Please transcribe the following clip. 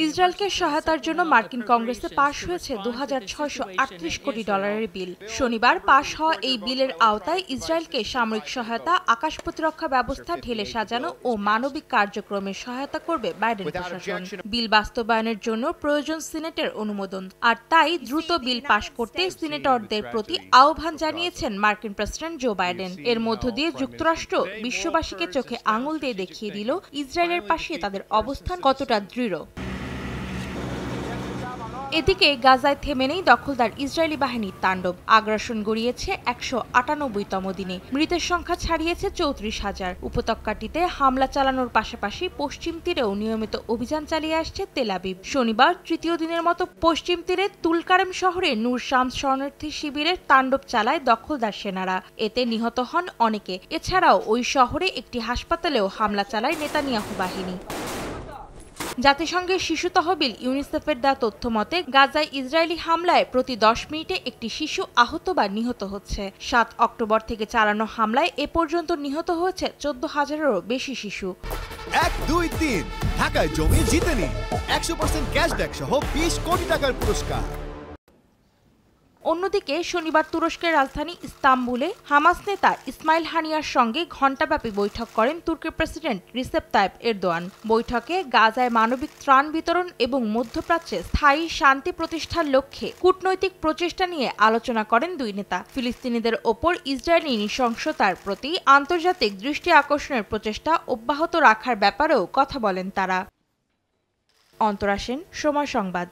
ইসরায়েলকে সহায়তার জন্য মার্কিন কংগ্রেসে পাশ হয়েছে $2638 কোটি বিল। শনিবার পাশ হওয়া এই বিলের আওতায় ইসরায়েলকে সামরিক সহায়তা, আকাশ প্রতিরক্ষা ব্যবস্থা ঢেলে সাজানো ও মানবিক কার্যক্রমে সহায়তা করবে বাইডেন প্রশাসন। বিল বাস্তবায়নের জন্য প্রয়োজন সিনেটের অনুমোদন, আর তাই দ্রুত বিল পাশ করতে সিনেটরদের প্রতি আহ্বান জানিয়েছেন মার্কিন প্রেসিডেন্ট জো বাইডেন। এর মধ্য দিয়ে যুক্তরাষ্ট্র বিশ্ববাসীকে চোখে আঙুল দিয়ে দেখিয়ে দিল ইসরায়েলের পাশে তাদের অবস্থান কতটা দৃঢ়। এদিকে গাজায় থেমে নেই দখলদার ইসরায়েলি বাহিনীর তাণ্ডব। আগ্রাসন গড়িয়েছে 198তম দিনে, মৃতের সংখ্যা ছাড়িয়েছে 34,000। উপত্যকাটিতে হামলা চালানোর পাশাপাশি পশ্চিম তীরেও নিয়মিত অভিযান চালিয়ে আসছে তেল আবিব। শনিবার তৃতীয় দিনের মতো পশ্চিম তীরে তুলকারেম শহরে নূর শামস শরণার্থী শিবিরের তাণ্ডব চালায় দখলদার সেনারা। এতে নিহত হন অনেকে। এছাড়াও ওই শহরে একটি হাসপাতালেও হামলা চালায় নেতানিয়াহু বাহিনী। জাতিসংঘের শিশু তহবিল ইউনিসেফের দেওয়া তথ্য মতে গাজায় ইসরায়েলি হামলায় প্রতি 10 মিনিটে একটি শিশু আহত বা নিহত হচ্ছে। 7 অক্টোবর থেকে চালানো হামলায় এ পর্যন্ত নিহত হয়েছে 14,000-এরও বেশি শিশু। 1, 2, 3 ঢাকায় জমি জিতে নিন 100% ক্যাশব্যাক সহ 20 কোটি টাকার পুরস্কার। অন্যদিকে শনিবার তুরস্কের রাজধানী ইস্তাম্বুলে হামাস নেতা ইসমাইল হানিয়ার সঙ্গে ঘণ্টাব্যাপী বৈঠক করেন তুর্কি প্রেসিডেন্ট রিসেপ তাইপ এরদোয়ান। বৈঠকে গাজায় মানবিক ত্রাণ বিতরণ এবং মধ্যপ্রাচ্যে স্থায়ী শান্তি প্রতিষ্ঠার লক্ষ্যে কূটনৈতিক প্রচেষ্টা নিয়ে আলোচনা করেন দুই নেতা। ফিলিস্তিনিদের ওপর ইসরায়েলি নৃশংসতার প্রতি আন্তর্জাতিক দৃষ্টি আকর্ষণের প্রচেষ্টা অব্যাহত রাখার ব্যাপারেও কথা বলেন তারা। অন্তরা সেন, সময় সংবাদ।